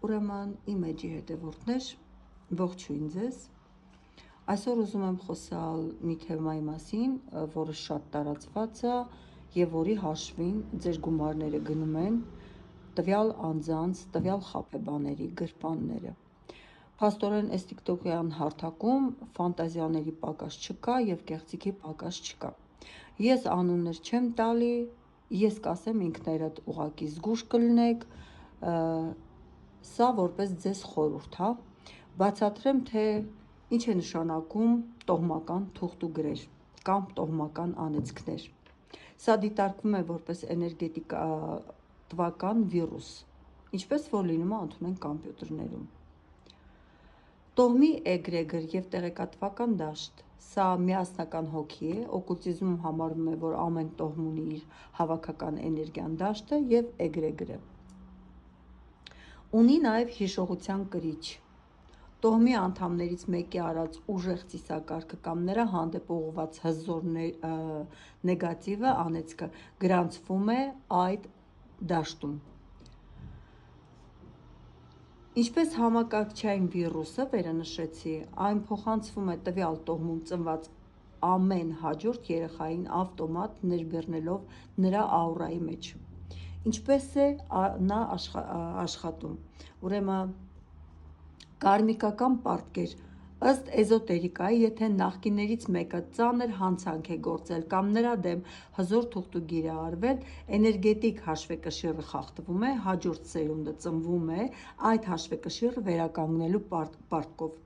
Ուրեմն իմ էջի հետևորդներ, ողջույն ձեզ։ Այսօր ուզում եմ խոսալ մի թեմայի մասին, որը շատ տարածված է եւ որի հաշվին ձեր գումարները գնում են տվյալ անձանց, տվյալ խաբեբաների գրպանները։ Փաստորեն այս TikTok-յան հարթակում ֆանտազիաների պակաս չկա եւ կեղծիքի պակաս չկա։ Ես անուններ չեմ տալի, ես կասեմ ինքներդ ուղակի զգուշ կլինեք, սա որպես ձեզ խորհուրդ, հա, բացատրեմ, թե ինչ է նշանակում տոհմական թուղթուգրեր կամ տոհմական անեծքներ։ Սա դիտարկվում է որպես էներգետիկական վիրուս, ինչպես որ լինում է ընդունենք կոմպյուտերներում։ Տոհմի էգրեգոր եւ տեղեկատվական դաշտ, սա միասնական հոգի է, օկուլտիզմում համարվում է, որ ամեն տոհմ ունի իր հավաքական էներգիան դաշտը եւ էգրեգորը։ Ունի նաև հիշողության կրիչ։ Տոհմի անդամներից մեկի արած ուժեղ ծիսակարգը կամ նրա հանդեպ ուղղված հզոր նեգատիվը անեծքը գրանցվում է այդ դաշտում։ Ինչպես համակարգչային վիրուսը վերանշեցի, այն փոխանցվում է տվյալ տոհմում ծնված ամեն հաջորդ երեխային ավտոմատ ներբեռնելով նրա աուրայի մեջ։ Ինչպես է նա աշխատում։ Ուրեմն կարմիկական պարտքեր ըստ էզոտերիկայի, եթե նախկիններից մեկը ծանր հանցանք է գործել կամ նրա դեմ հզոր թուղթուգիր է արվել, էներգետիկ հաշվեկշիռը խախտվում է, հաջորդ սերունդը ծնվում է այդ հաշվեկշիռը վերականգնելու պարտքով։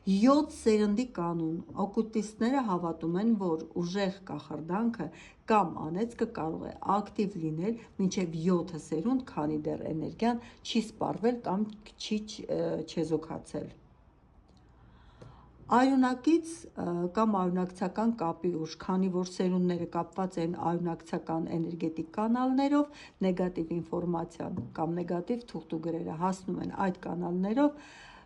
7 սերնդի կանոն։ Օկուլտիստները հավատում են, որ ուժեղ կախարդանքը կամ անեծքը կարող է ակտիվ լինել մինչև 7 սերունդ, քանի դեռ էներգիան չի սպառվել կամ չի չեզոքացել։ Արյունակից կամ արյունակցական կապի ուժ, քանի որ սերունդները կապված են արյունակցական էներգետիկ կանալներով, նեգատիվ ինֆորմացիան կամ նեգատիվ թուղթուգրերը հասնում են այդ կանալներով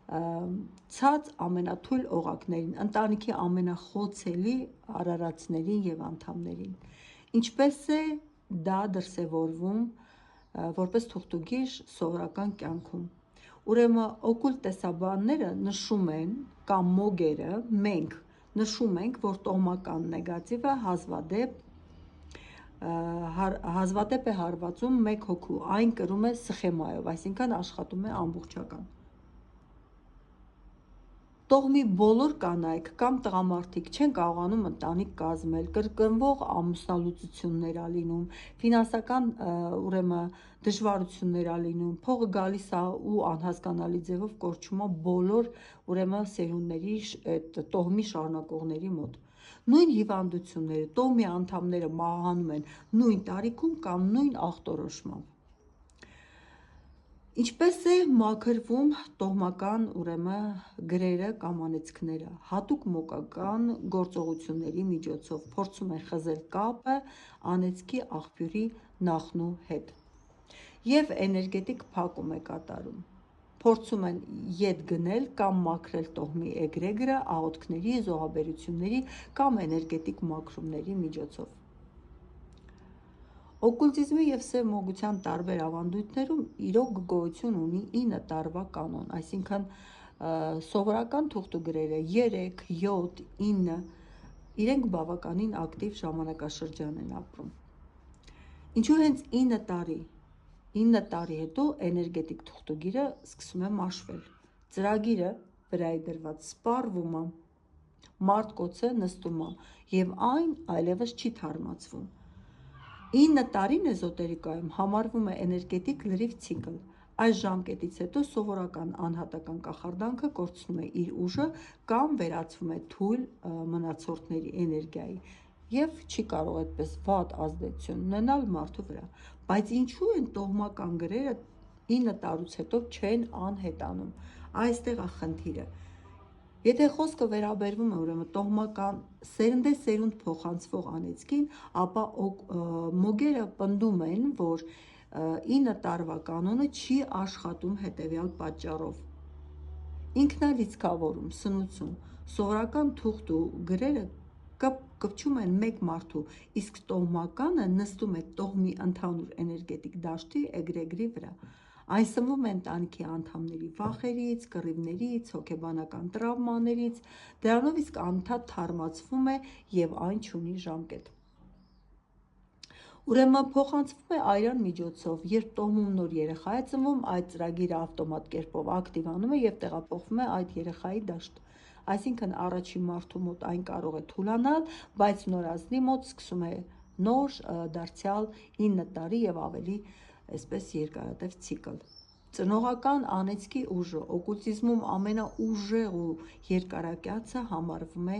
ցած ամենաթույլ օղակներին, ընտանիքի ամենախոցելի արարածներին եւ անդամներին։ Ինչպես է դա դրսևորվում որպես թուղթուգիր սովորական կյանքում։ Ուրեմն օկուլտ տեսաբանները նշում են կամ մոգերը մենք նշում ենք, որ տոհմական նեգատիվը հազվադեպ է հարվածում մեկ հոգու, այն կրում է սխեմայով, այսինքն աշխատում է ամբողջական։ Տոհմի բոլոր կանայք կամ տղամարդիկ չեն կարողանում ընտանիք կազմել, կրկնվող ամուսնալուծություններ ա լինում, ֆինանսական դժվարություններ ա լինում, փողը գալիս ա ու անհասկանալի ձևով կորչում ա բոլոր սերունդների տոհմի շարունակողների մոտ։ Նույն հիվանդությունները, տոհմի անդամները մահանում են նույն տարիքում կամ նույն ախտորոշմամբ։ Ինչպես է մաքրվում տոհմական գրերը կամ անեծքները։ Հատուկ մոգական գործողությունների միջոցով փորձում են խզել կապը անեծքի աղբյուրի նախնու հետ և էներգետիկ փակում է կատարում։ Փորձում են ետ գնել կամ մաքրել տոհմի էգրեգորը աղոթքների, զոհաբերությունների կամ էներգետիկ մաքրումների միջոցով։ Օկուլտիզմի և սև մոգության տարբեր ավանդույթներում իրոք գոյություն ունի 9 տարվա կանոն, այսինքն սովորական թուղթուգրերը 3, 7, 9, իրենք բավականին ակտիվ ժամանակաշրջան են ապրում։ Ինչու հենց 9 տարի։ 9 տարի հետո էներգետիկ թուղթուգիրը սկսում է մաշվել, ծրագիրը վրա է դրված, սպառվում է, մարտկոցը նստում է և այն այլևս չի թարմացվում։ 9 տարին էզոտերիկայում համարվում է էներգետիկ լրիվ ցիկլ։ Այս ժամկետից հետո սովորական անհատական կախարդանքը կորցնում է իր ուժը կամ վերածվում է թույլ մնացորդների էներգիայի և չի կարող այդպես վատ ազդեցություն ունենալ մարդու վրա։ Բայց ինչու են տոհմական գրերը 9 տարուց հետո չեն անհետանում։ Այստեղ է խնդիրը։ Եթե խոսքը վերաբերվում է տոհմական սերնդեսերունդ փոխանցվող անեծքին, ապա մոգերը պնդում են, որ 9 տարվա կանոնը չի աշխատում հետևյալ պատճառով։ Ինքնալիցքավորում, սնուցում, սովորական թուղթուգրերը կպչում են մեկ մարդու, իսկ տոհմականը նստում է տոհմի ընդհանուր էներգետիկ դաշտի էգրեգորի վրա։ Այն սնվում է ընտանիքի անդամների վախերից, կռիվներից, հոգեբանական տրավմաներից, դրանով իսկ անընդհատ թարմացվում է եւ այն չունի ժամկետ։ Ուրեմն փոխանցվում է արյան միջոցով, երբ տոհմում նոր երեխա է ծնվում, այդ ծրագիրը ավտոմատ կերպով ակտիվանում է եւ տեղափոխվում է այդ երեխայի դաշտ։ Այսինքն առաջին մարդու մոտ այն կարող է թուլանալ, բայց նորածնի մոտ սկսում է նոր դարձյալ 9 տարի եւ ավելի այսպես երկարատև ցիկլ։ Ծնողական անեծքի ուժը օկուլտիզմում ամենաուժեղ ու երկարակյացը համարվում է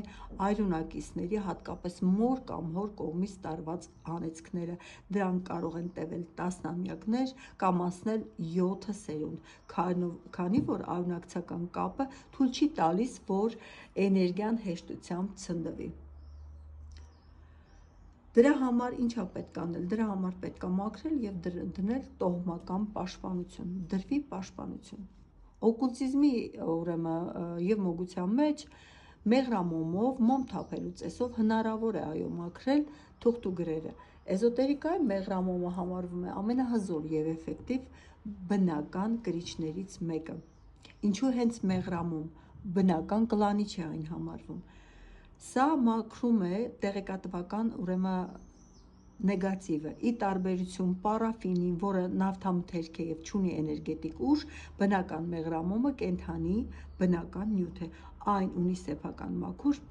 արյունակիցների, հատկապես մոր կամ հոր կողմից տարված անեծքները։ Դրանք կարող են տևել տասնամյակներ կամ անցնել 7 սերունդ, քանի որ արյունակցական կապը թույլ չի տալիս, որ էներգիան հեշտությամբ ցնդվի։ Դրա համար ինչա պետք անել։ Դրա համար պետք է մաքրել եւ դնել տոհմական պաշտպանություն, դրվի պաշտպանություն։ Օկուլտիզմի ուրեմն եւ մոգության մեջ մեղրամոմով, մոմ թափելու ծեսով հնարավոր է այո մաքրել թուղթուգրերը։ Էզոտերիկայում մեղրամոմը համարվում է ամենահզոր եւ էֆեկտիվ բնական կրիչներից մեկը։ Ինչու հենց մեղրամոմ, բնական կլանիչ է այն համարվում։ Սա մաքրում է տեղեկատվական ուրեմն նեգատիվը, ի տարբերություն պարաֆինին, որը նավթամթերք է եւ չունի էներգետիկ ուժ, բնական մեղրամոմը կենդանի բնական նյութ է, այն ունի սեփական մաքուր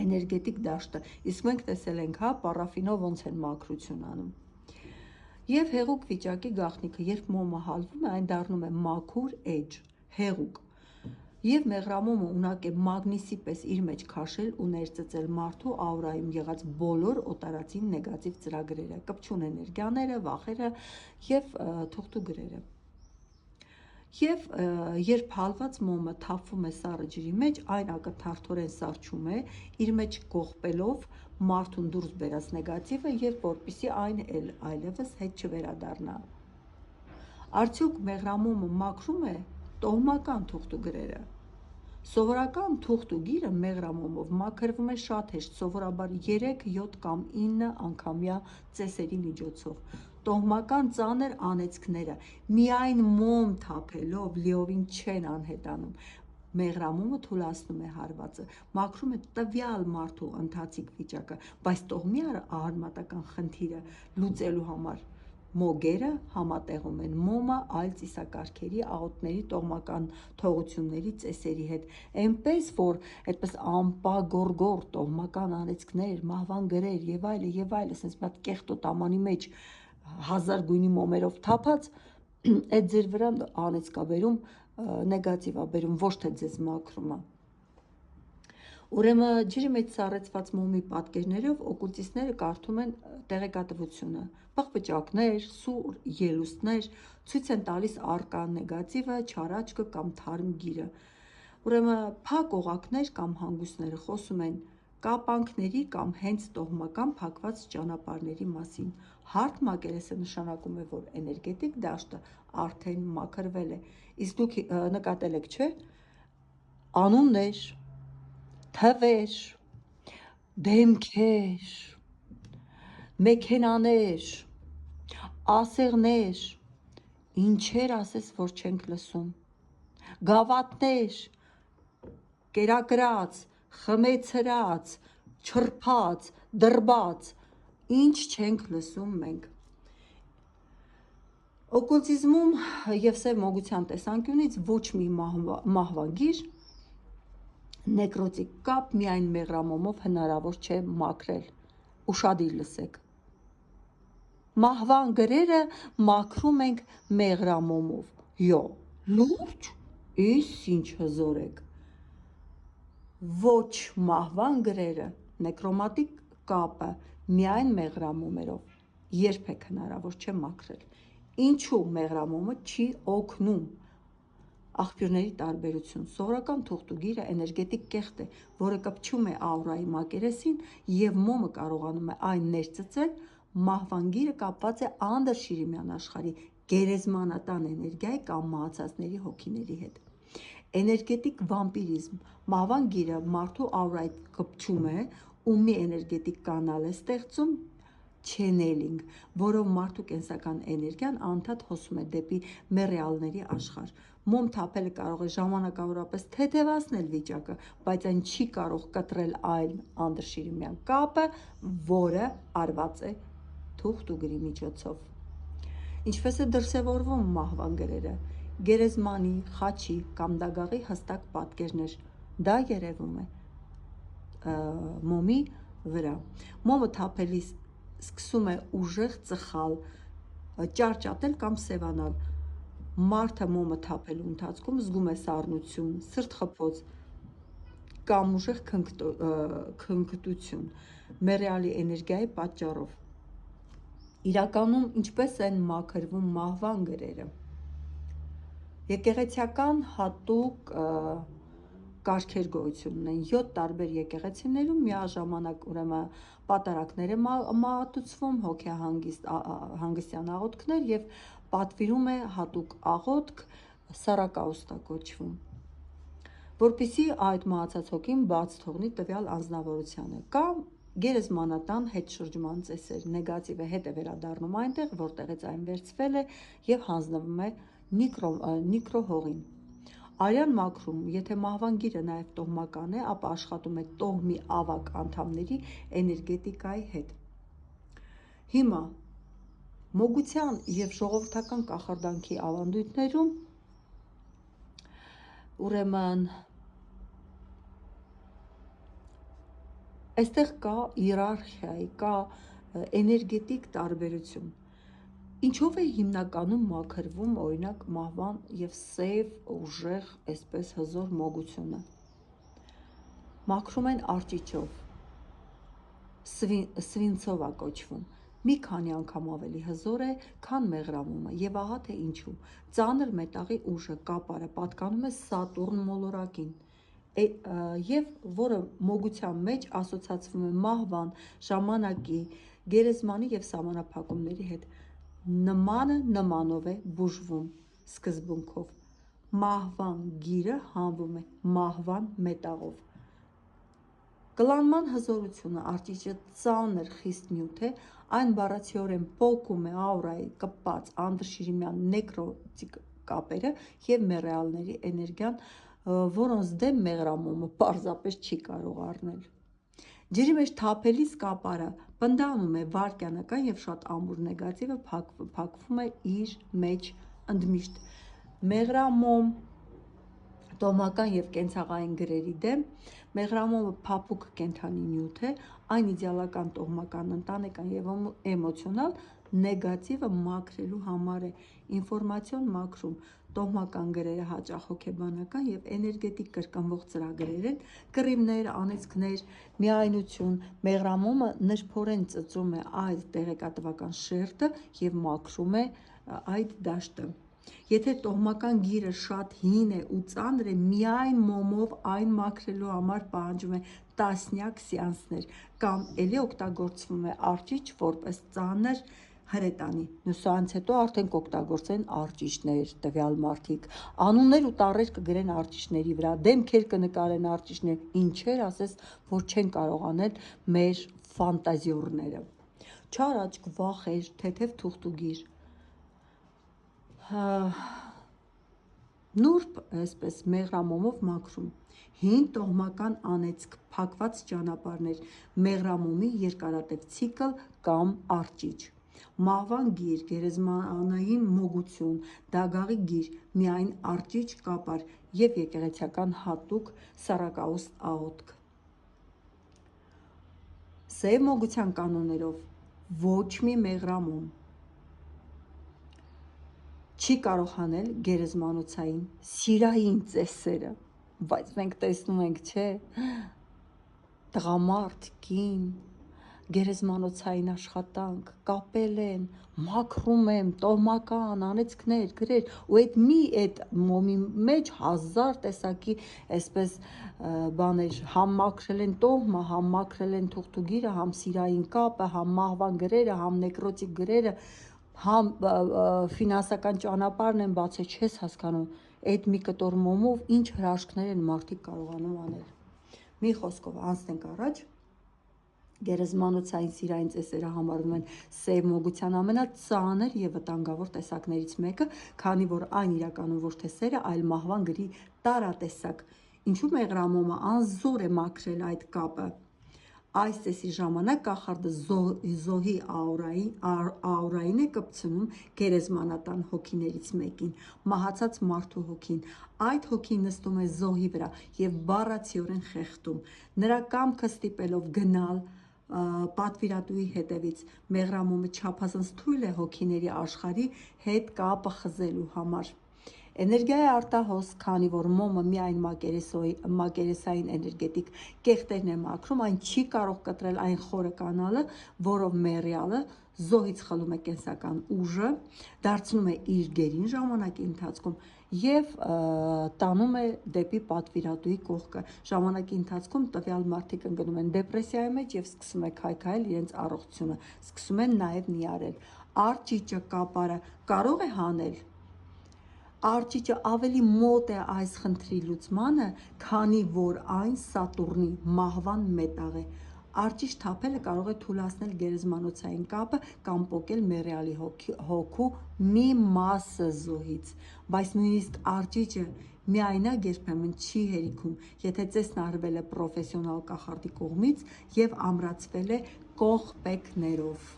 էներգետիկ դաշտը, իսկ մենք տեսել ենք, պարաֆինով ոնց են մաքրություն անում։ Եվ հեղուկ վիճակի գաղտնիքը, երբ մոմը հալվում է, այն դառնում է մաքուր էջ, հեղուկ։ Եվ մեղրամոմը ունակ է մագնիսի պես իր մեջ քաշել ու ներծծել մարդու աուրայում եղած բոլոր օտարածին նեգատիվ ծրագրերը, կպչուն էներգիաները, վախերը եւ թուղթուգրերը։ Եվ երբ հալված մոմը թափվում է սառը ջրի մեջ, այն ակնթարթորեն սառչում է, իր մեջ կողպելով մարդուն դուրս բերած նեգատիվը եւ որպեսզի այն այլևս հետ չվերադառնա։ Արդյոք մեղրամոմը մաքրում է տոհմական թուղթուգրերը։ Սովորական թուղթուգիրը մեղրամոմով մաքրվում է շատ հեշտ, սովորաբար 3, 7 կամ 9 անգամյա ծեսերի միջոցով։ Տոհմական ծանր անեծքները միայն մոմ թափելով լիովին չեն անհետանում։ Մեղրամոմը թուլացնում է հարվածը, մաքրում է տվյալ մարդու ընթացիկ վիճակը, բայց տոհմի արմատական խնդիրը լուծելու համար մոգերը համատեղում են մոմը այլ ծիսակարգերի, աղոթների, տոհմական թողությունների ծեսերի հետ, այնպես որ այդպես ամպագորգոր տոհմական անեծքներ, մահվան գրեր եւ այլն, ասես մի հատ կեղտոտ ամանի մեջ 1000 գույնի մոմերով թափած, այդ ձեր վրա անեծքա բերում, նեգատիվա բերում, ոչ թե ձեզ մաքրումը։ Ուրեմն ջրի մեջ սառեցված մոմի պատկերներով օկուլտիստները կարդում են տեղեկատվությունը, պղպջակներ, սուր ելուստներ, ցույց են տալիս առկա նեգատիվը, չարաճկը կամ թարմ գիրը։ Ուրեմն փակ օղակներ կամ հանգույցները խոսում են կապանքների կամ հենց տոհմական փակված ճանապարհների մասին։ Հարթ մակերեսը նշանակում է, որ էներգետիկ դաշտը արդեն մաքրվել է։ Իսկ դուք նկատել եք, չէ՞, անուններ, թվեր, դեմքեր, մեքենաներ, ասեղներ, ինչեր ասես, որ չենք լսում, գավաթներ, կերակրած, խմեցրած, չրփած, դրբած, ինչ չենք լսում մենք։ Օկուլտիզմում եւ սև մոգության տեսանկյունից ոչ մի մահվագիր նեկրոտիկ կապ միայն մեղրամոմով հնարավոր չէ մաքրել։ Ուշադիր լսեք։ Մահվան գրերը մաքրում ենք մեղրամոմով։ Յո, լուրջ, ის ինչ հզոր եք։ Ոչ մահվան գրերը, նեկրոմատիկ կապը միայն մեղրամոմերով երբեք հնարավոր չէ մաքրել։ Ինչու մեղրամոմը չի օգնում։ Աղբյուրների տարբերություն։ Սովորական թուղթուգիրը էներգետիկ կեղտ է, որը կպչում է աուրայի մակերեսին եւ մոմը կարողանում է այն ներծծել, մահվանգիրը կապված է անդրշիրիմյան աշխարհի գերեզմանատան էներգիայի կամ մահացածների հոգիների հետ։ Էներգետիկ վամպիրիզմ։ Մահվանգիրը մարդու աուրայի կպչում է ու մի էներգետիկ կանալ է ստեղծում, channeling, որով մարդու կենսական էներգիան անդադ հոսում է դեպի մեռյալների աշխարհ։ Մոմ թափելը կարող է ժամանակավորապես թեթևացնել վիճակը, բայց այն չի կարող կտրել այլ անդրշիրիմյան կապը, որը արված է թուղթ ու գրի միջոցով։ Ինչպես է դրսևորվում մահվան գրերը, գերեզմանի, խաչի կամ դագաղի հստակ պատկերներ, դա երևում է մոմի վրա։ Մոմը թափելիս սկսում է ուժեղ ծխալ, ճարճատել կամ սևանալ։ Մարդը մոմը թափելու ընթացքում զգում է սառնություն, սրտխփոց կամ ուժեղ քնքտություն մեռյալի էներգիայի պատճառով։ Իրականում ինչպես են մաքրվում մահվան գրերը։ Եկեղեցիական հատուկ կարգեր գոյություն ունեն 7 տարբեր եկեղեցիներում միաժամանակ ուրեմն պատարակներ է մատուցվում, հոգեհանգստյան աղոթքներ եւ պատվիրում է հատուկ աղոթք, սարակաուստա կոչվում, որպեսզի այդ մահացած հոգին բաց թողնի տվյալ անձնավորությանը, կամ գերեզմանատան հետշրջման ծեսեր, նեգատիվը հետ է վերադառնում այնտեղ, որտեղից այն վերցվել է եւ հանձնվում է նիկրոհողին։ Արյան մաքրում, եթե մահվան գիրը նաև տոհմական է, ապա աշխատում է տոհմի ավագ անդամների էներգետիկայի հետ։ Հիմա մոգության եւ ժողովրդական կախարդանքի ավանդույթներում ուրեմն այստեղ կա հիերարխիայի, կա էներգետիկ տարբերություն։ Ինչով է հիմնականում մաքրվում օրինակ մահվան եւ սև ուժեղ այսպես հզոր մոգությունը։ Մաքրում են արճիճով, սվինցով է կոչվում, մի քանի անգամ ավելի հզոր է, քան մեղրամոմը, եւ ահա թե ինչու։ Ծանր մետաղի ուժը կապարը պատկանում է Սատուրն մոլորակին, եւ որը մոգության մեջ ասոցացվում է մահվան ժամանակի գերեզմանի եւ սահմանափակումների հետ։ Նմանը նմանով է բուժվում սկզբունքով։ Մահվան գիրը հանվում է մահվան մետաղով։ Կլանման հզորությունը արճիճը ծանր խիստ նյութ է, այն բառացիորեն պոկում է աուրայի կպած անդրշիրիմյան նեկրոտիկ կապերը եւ մեռյալների էներգիան, որոնց դեմ մեղրամոմը պարզապես չի կարող առնել։ Ջրի մեջ թափելիս կապարը պնդանում է վայրկենական եւ շատ ամուր նեգատիվը փակվում է իր մեջ ընդմիշտ։ Մեղրամոմ տոհմական եւ կենցաղային գրերի դեմ մեղրամոմը փափուկ կենդանի նյութ է, այն իդեալական տոհմական, ընտանեկան եւ էմոցիոնալ նեգատիվը մաքրելու համար է։ Ինֆորմացիոն մաքրում տոհմական գրերը հաճախ հոգեբանական եւ էներգետիկ կրկնվող ծրագրեր են, կռիվներ, անեծքներ, միայնություն, մեղրամոմը նրբորեն ծծում է այդ տեղեկատվական շերտը եւ մաքրում է այդ դաշտը։ Եթե տոհմական գիրը շատ հին է ու ծանր է, միայն մոմով այն մաքրելու համար պահանջում է տասնյակ սեանսներ, կամ էլի օգտագործվում է արճիճ որպես ծանր հրետանի։ Սրանից հետո արդեն կօգտագործեն արճիճներ տվյալ մարդիկ, անուններ ու տառեր կգրեն արճիճների վրա, դեմքեր կնկարեն արճիճներ, ինչեր ասես, որ չեն կարող անել մեր ֆանտազիորները։ Չար աչք, վախեր, թեթև թուղթուգիր, նուրբ այսպես մեղրամոմով մաքրում, հին տոհմական անեծք, փակված ճանապարհներ, մեղրամոմի երկարատև ցիկլ կամ արճիճ, մահվան գիր, գերեզմանային մոգություն, դագաղի գիր, միայն արճիճ, կապար եւ եկեղեցիական հատուկ սառակաուստ աղոթք։ Սև մոգության կանոններով ոչ մի մեղրամոմ չի կարող հանել գերեզմանոցային սիրային ծեսերը, բայց մենք տեսնում ենք, չէ, տղամարդ, կին, գերեզմանոցային աշխատանք, կապել են, մաքրում են, տոհմական անեծքներ, գրեր, ու այդ մոմի մեջ հազար տեսակի այսպես բաներ, համ մաքրել են տոհմը, համ մաքրել են թուղթուգիրը, համ սիրային կապը, համ մահվան գրերը, համ նեկրոտիկ գրերը, համ ֆինանսական ճանապարհն են բացել, չես հասկանում, այդ մի կտոր մոմով ինչ հրաշքներ են մարդիկ կարողանում անել։ Մի խոսքով անցնենք առաջ։ Գերեզմանոցային սիրային ծեսերը համարվում են սև մոգության ամենածանր և վտանգավոր տեսակներից մեկը, քանի որ այն իրականում ոչ թե սեր է, այլ մահվան գրի տարատեսակ, ինչու մեղրամոմը անզոր է մաքրել այդ կապը։ Այս ծեսի ժամանակ կախարդը զոհի աուրային է կպցնում գերեզմանատան հոգիներից մեկին, մահացած մարդու հոգին։ Այդ հոգին նստում է զոհի վրա և բառացիորեն խեղդում, նրա կամքը ստիպելով գնալ պատվիրատուի հետևից։ Մեղրամոմը չափազանց թույլ է հոգիների աշխարհի հետ կապը խզելու համար։ Էներգիա է արտահոս, քանի որ մոմը միայն մակերեսային էներգետիկ կեղտերն է մաքրում, այն չի կարող կտրել այն խորը կանալը, որով մեռյալը զոհից խլում է կենսական ուժը, դարձնում է իր գերին ժամանակի ընթացքում և տանում է դեպի պատվիրատուի կողքը։ Ժամանակի ընթացքում տվյալ մարդիկ ընկնում են դեպրեսիայի մեջ և սկսում են քայքայել իրենց առողջությունը, սկսում են նաև նիարել։ Արճիճը կապարը կարո՞ղ է հանել։ Արճիճը ավելի մոտ է այս խնդրի լուծմանը, քանի որ այն Սատուրնի մահվան մետաղ է։ Արճիճ թափելը կարող է թուլացնել գերեզմանոցային կապը կամ պոկել մեռյալի հոգու մի մասը զոհից, բայց նույնիսկ արճիճը միայնակ երբեմն չի հերիքում, եթե ծեսն արվել է պրոֆեսիոնալ կախարդի կողմից և ամրացվել է կողպեքներով։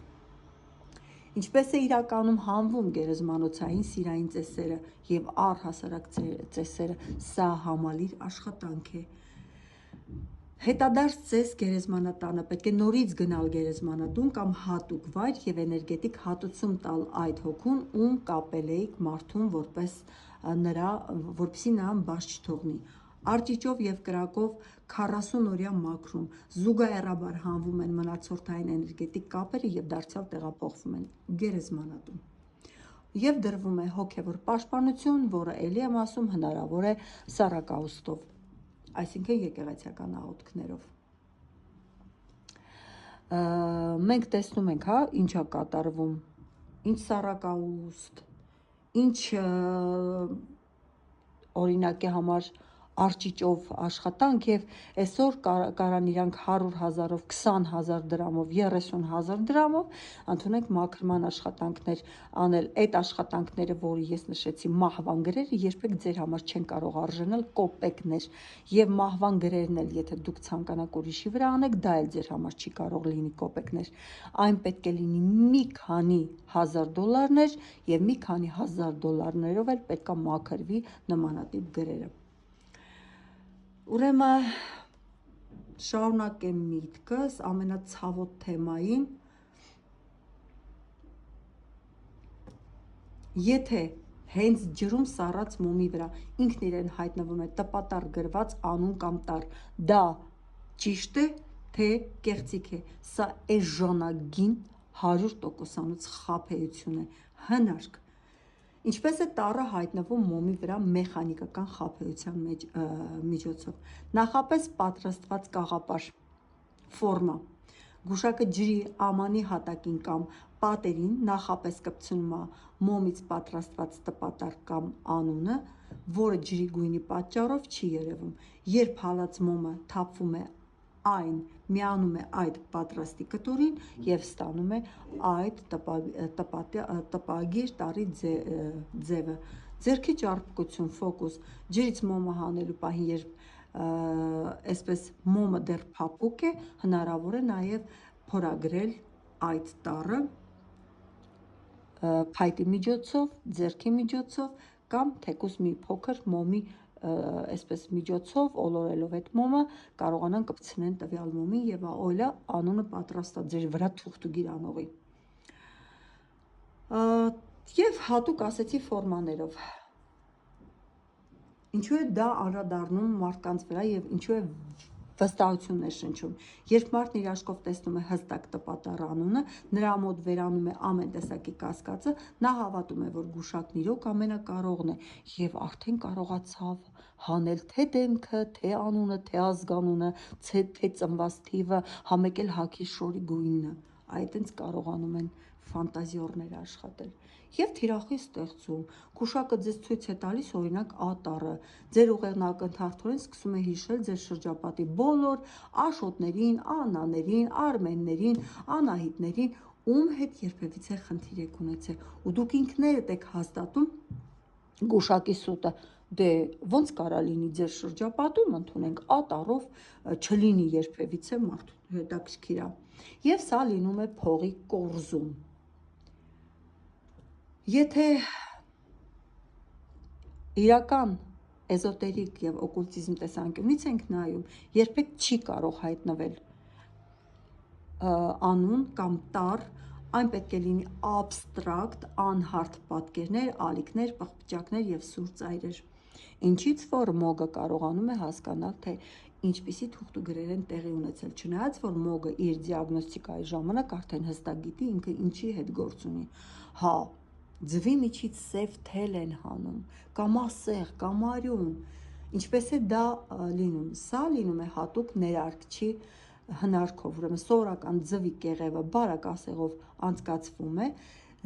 Ինչպես է իրականում հանվում գերեզմանոցային սիրային ծեսերը և առհասարակ ծեսերը, սա համալիր աշխատանք է։ Հետադարձ ծես գերեզմանատանը պետք է նորից գնալ գերեզմանատուն կամ հատուկ վայր և էներգետիկ հատուցում տալ այդ հոգուն, ում կապել էիք մարդուն, որպեսզի նրան բաց չթողնի։ Արճիճով և կրակով 40-օրյա մաքրում, զուգահեռաբար հանվում են մնացորդային էներգետիկ կապերը և դարձյալ տեղափոխվում են գերեզմանատուն։ Եվ դրվում է հոգևոր պաշտպանություն, որը էլի եմ ասում հնարավոր է սառակաուստով, այսինքն եկեղեցական աղոթքներով։ Մենք տեսնում ենք, ինչ է կատարվում, ինչ սառակաուստ, ինչ օրինակի համար արճիճով աշխատանք, և այսօր կարան իրանք 100,000-ով, 20,000 դրամով, 30,000 դրամով ընդունենք մաքրման աշխատանքներ անել։ Այդ աշխատանքները, որը ես նշեցի, մահվան գրերը, երբեք ձեր համար չեն կարող արժանալ կոպեկներ, և մահվան գրերն էլ, եթե դուք ցանկանաք ուրիշի վրա անեք, դա էլ ձեր համար չի կարող լինի կոպեկներ։ Այն պետք է լինի մի քանի $1000 և մի քանի $1000-ներով էլ պետք է մաքրվի նմանատիպ գրերը։ Ուրեմն շարունակեմ միտքս ամենացավոտ թեմային։ Եթե հենց ջրում սառած մոմի վրա ինքն իրեն հայտնվում է տպատառ գրված անուն կամ տառ, դա ճիշտ է, թե կեղծիք է։ Սա էժանագին 100%-անոց խաբեություն է, հնարք։ Ինչպես է տառը հայտնվում մոմի վրա մեխանիկական խաբեության միջոցով։ Նախապես պատրաստված կաղապար ֆորմա։ Գուշակը ջրի ամանի հատակին կամ պատերին նախապես կպցնում է մոմից պատրաստված տպատառ կամ անունը, որը ջրի գույնի պատճառով չի երևում։ Երբ հալած մոմը թափվում է, այն միանում է այդ պատրաստի կտորին և ստանում է այդ տպագիր տառի ձևը։ Ձեռքի ճարպկություն, ֆոկուս։ Ջրից մոմը հանելու պահին, երբ այսպես մոմը դեռ փափուկ է, հնարավոր է նաև փորագրել այդ տառը փայտի միջոցով, ձեռքի միջոցով կամ թեկուզ մի փոքր մոմի միջոցով, ոլորելով այդ մոմը, կարողանան կպցնեն տվյալ մոմին և օյլա անունը պատրաստ է ձեր վրա թուղթուգիր անողի։ Եվ հատուկ ասեցի ֆորմաներով։ Ինչու է դա անդրադառնում մարդկանց վրա և ինչու է վստահություն ներշնչում։ Երբ մարդն իր աչքով տեսնում է հստակ տպատառ անունը, նրա մոտ վերանում է ամեն տեսակի կասկածը, նա հավատում է, որ գուշակն իրոք ամենակարողն է և արդեն կարողացավ հանել թե դեմքը, թե անունը, թե ազգանունը, թե ծնված թիվը, համեկել հագի շորի գույնը։ Այտենց կարողանում են ֆանտազիորները աշխատել։ եւ թիրախի ստեղծում։ Գուշակը ձեզ ցույց է տալիս օրինակ ատառը։ Ձեր ուղեղն ակնթարթորեն սկսում է հիշել ձեր շրջապատի բոլոր աշոտներին, անաներին, արմեններին, անահիտներին, ում հետ երբևիցե խնդիր եք ունեցել, ու դուք ինքներդ եք հաստատում գուշակի սուտը։ Դե ոնց կարա լինի ձեր շրջապատում, ընդունենք ատառով չլինի երբևիցե մարդու, հետաքրքիր է։ Եվ սա լինում է փողի կորզում։ Եթե իրական էզոտերիկ եւ օկուլտիզմ տեսանկյունից ենք նայում, երբեք չի կարող հայտնվել անուն կամ տառ, այն պետք է լինի աբստրակտ, անհարթ պատկերներ, ալիքներ, պղպջակներ եւ սուր ծայրեր։ Ինչից որ մոգը կարողանում է հասկանալ, թե ինչպիսի թուղթուգրեր են տեղի ունեցել, չնայած որ մոգը իր դիագնոստիկայի ժամանակ արդեն հստակ գիտի ինքը ինչի հետ գործ ունի։ Հա, ձվի միջից սև թել են հանում, կամ ասեղ, կամ արյուն, ինչպես է դա լինում։ Սա լինում է հատուկ ներարկչի հնարքով, ուրեմն սովորական ձվի կեղևը բարակ ասեղով անցկացվում է,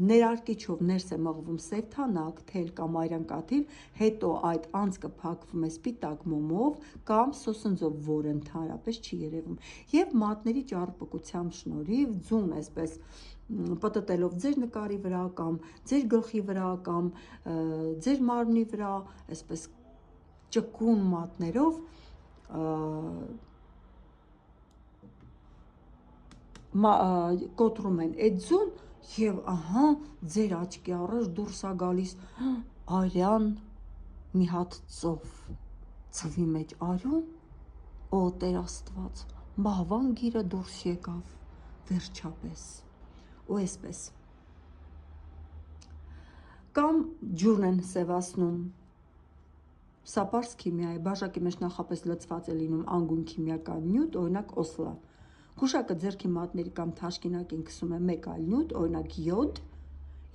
ներարկիչով ներս է մղվում սև թանակ, թել կամ արյան կաթիլ, հետո այդ անցքը փակվում է սպիտակ մոմով կամ սոսնձով, որը ընդհանրապես չի երևում, եւ մատների ճարպկությամբ շնորհիվ ձուն այսպես պտտելով ձեր նկարի վրա կամ ձեր գլխի վրա կամ ձեր մարմնի վրա, այսպես ճկուն մատներով կոտրում են այդ ձուն եւ ահա ձեր աչքի առաջ դուրս է գալիս արյան մի հատ ծով, ծվի մեջ արյուն, օ Տեր Աստված, մահվան գիրը դուրս եկավ վերջապես, ու այսպես։ Կամ ջուրն են սևացնում, սա պարզ քիմիա է, բաժակի մեջ նախապես լցված է լինում անգույն քիմիական նյութ, օրինակ օսլա։ Գուշակը ձեռքի մատների կամ թաշկինակին քսում է մեկ այլ նյութ, օրինակ յոդ,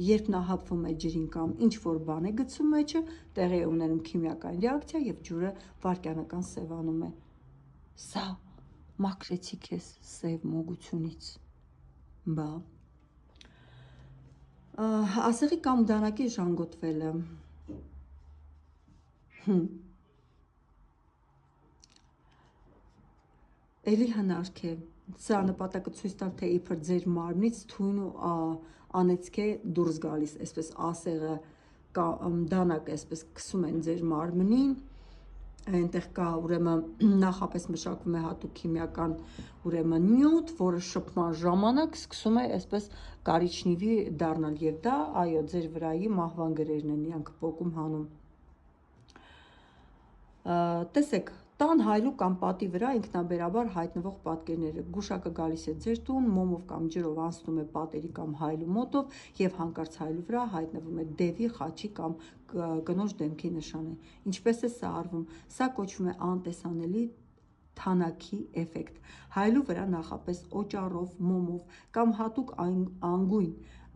երբ նա հապվում է ջրին կամ ինչ-որ բան է գցում մեջը, տեղի է ունենում քիմիական ռեակցիա եւ ջուրը վայրկյանական սևանում է։ Սա մաքրեցի քեզ սև մոգությունից։ Բա ասեղի կամ դանակի ժանգոտվելը։ Էլի հնարք է։ Սա նպատակը ցույց տալ, թե իբր ձեր մարմնից թույն ու անեծք է դուրս գալիս, այսպես ասեղը դանակ այսպես քսում են ձեր մարմնին, այնտեղ կա ուրեմն նախապես մշակվում է հատուկ քիմիական ուրեմն նյութ, որը շփման ժամանակ սկսում է այսպես կարիճնիվի դառնալ եւ դա այո ձեր վրայի մահվան գրերն են իրանք պոկում հանում։ Տեսեք, տան հայլու կամ պատի վրա ինքնաբերաբար հայտնվող պատկերները։ Գուշակը գալիս է ձեր տուն, մոմով կամ ջրով անցնում է պատերի կամ հայլու մոտով եւ հանկարծ հայլու վրա հայտնվում է դևի, խաչի կամ կնոջ դեմքի նշանը։ Ինչպես է սա արվում։ Սա կոչվում է անտեսանելի թանաքի էֆեկտ։ Հայլու վրա նախապես օճառով, մոմով կամ հատուկ անգույն,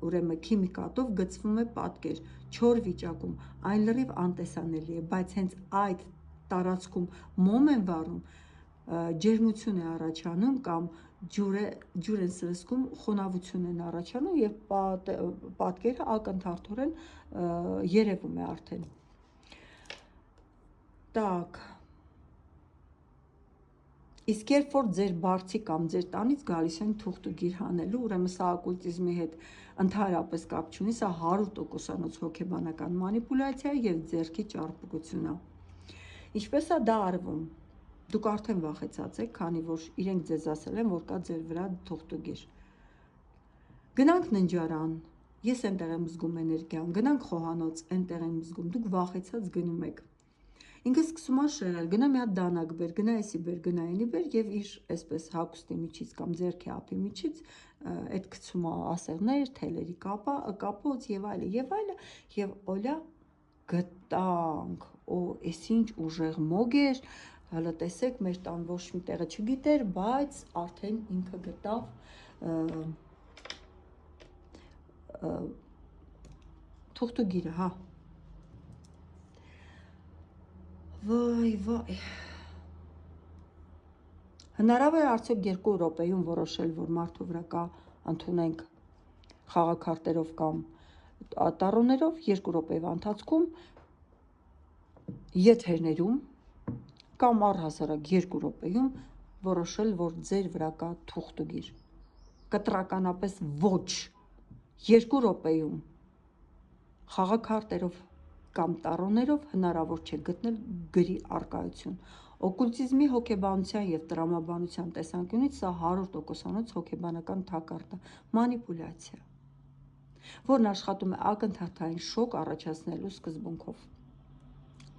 ուրեմն քիմիկատով գծվում է պատկեր, չոր վիճակում, այն լրիվ անտեսանելի է, բայց հենց այդ տարածքում մոմ են վառում, ջերմություն է առաջանում կամ ջուր են սրսկում, խոնավություն են առաջանում եւ պատկերը ակնթարթորեն երևում է արդեն։ Так Իսկ երբ որ ձեր բարձի կամ ձեր տանից գալիս են թուղթուգիր հանելու, ուրեմն սա օկուլտիզմի հետ ընդհանրապես կապ չունի, սա 100%-անոց հոգեբանական մանիպուլյացիա եւ ձեռքի ճարպկություն է։ Ինչպես է դա արվում։ Դուք արդեն վախեցած եք, քանի որ իրենք ձեզ ասել են, որ կա ձեր վրա թուղթուգիր։ Գնանք ննջարան, ես այնտեղ եմ զգում էներգիան, գնանք խոհանոց, այնտեղ եմ զգում, դուք վախեցած գնում եք։ Ինքը սկսում է շեղել, գնա մի հատ դանակ բեր, գնա էսի բեր, գնա այնի բեր եւ իր այսպես հագուստի միջից կամ ձեռքի ափի միջից այդ գցում է ասեղներ, թելերի կապոց եւ այլը եւ օլա գտանք, օ էս ինչ ուժեղ մոգ էր, հələ տեսեք մեր տան ոչ մի տեղը չգիտեր, բայց արդեն ինքը գտավ թուղթուգիրը, հա։ Վայ, վայ։ Հնարավոր է արդյոք 2 րոպեում որոշել, որ մարդու վրա կա, ընդունենք խաղաքարտերով կամ տառոներով 2 րոպեվա ընթացքում եթերներում կամ առհասարակ 2 րոպեում որոշել, որ ձեր վրա կա թուղթուգիր։ Կտրականապես ոչ 2 րոպեում խաղաքարտերով կամ տառոներով հնարավոր չէ գտնել գրի առկայություն։ Օկուլտիզմի, հոգեբանության և տրամաբանության տեսանկյունից սա 100%-անոց հոգեբանական թակարդ է, մանիպուլյացիա, որն աշխատում է ակնթարթային շոկ առաջացնելու սկզբունքով։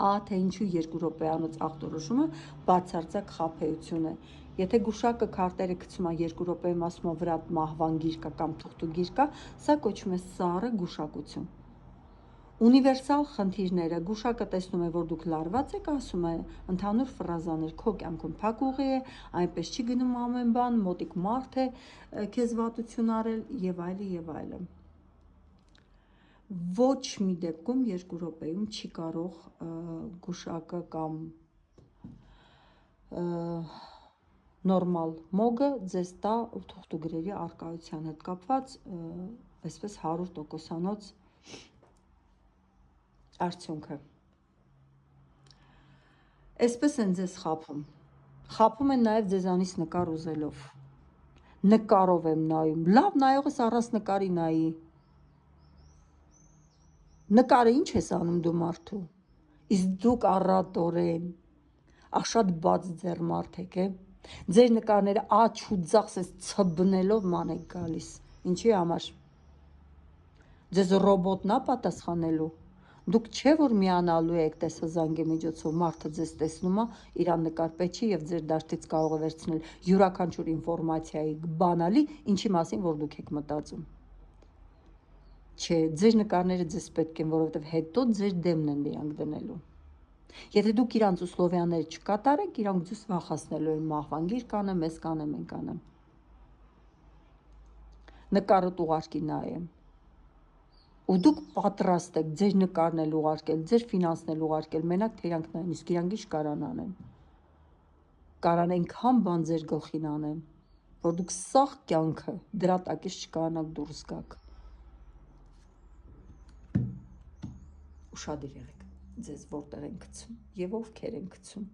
Ահա թե ինչու 2 րոպեանոց ախտորոշումը բացարձակ խաբեություն է։ Եթե գուշակը քարտերը գցում է 2 րոպեում ասում է վրա մահվան գիր կա կամ թուղթուգիր կա, սա կոչվում է սառը գուշակություն։ Ունիվերսալ խնդիրները գուշակը տեսնում է, որ դուք լարված եք, ասում է ընդհանուր ֆրազաներ, քո կյանքում փակ ուղի է, այնպես չի գնում ամեն բան, մոտիկ մարդ է քեզ վատություն արել եւ այլն եւ այլն։ Ոչ մի դեպքում 2 րոպեում չի կարող գուշակը կամ նորմալ մոգը ձեզ տա թուղթուգրերի առկայության հետ կապված այսպես 100%-անոց արդյունքը։ Այսպես են ձեզ խաբում։ Խաբում են նաև ձեզանից նկար ուզելով։ Նկարով եմ նայում, լավ նայողս առանց նկարի նայի։ Նկարը ինչ ես անում դու մարդու։ Իսկ դուք առատորեն շատ բաց ձեռ մարդ եք, ձեր նկարները աջ ու ձախ ցբնելով ման եք գալիս։ Ինչի համար։ Ձեզ ռոբոտն է պատասխանելու։ Դուք չէ որ միանալու եք տեսազանգի միջոցով, մարդը ձեզ տեսնում է, իրան նկար պետք չի եւ ձեր դաշտից կարող է վերցնել յուրաքանչյուր ինֆորմացիայի բանալի, ինչի մասին որ դուք եք մտածում։ Չէ, ձեր նկարները ձեզ պետք են, որովհետեւ հետո ձեր դեմն են դրանք դնելու։ Եթե դուք իրանց условիաները չկատարեք, իրանք ձեզ վախացնելու են մահվան գիր կանեմ, էս կանեմ, են կանեմ։ Նկարը ուղարկի նայեմ։ Ու դուք պատրաստ եք ձեր նկարն էլ ուղարկել, ձեր ֆինանսն էլ ուղարկել, մենակ թե իրանք նայեն, իսկ իրանք ինչ կարան անեն։ Կարան այնքան բան ձեր գլխին անեն, որ դուք սաղ կյանքը դրա տակից չկարանաք դուրս գաք։ Ուշադիր եղեք ձեզ որտեղ են գցում եւ ովքեր են գցում։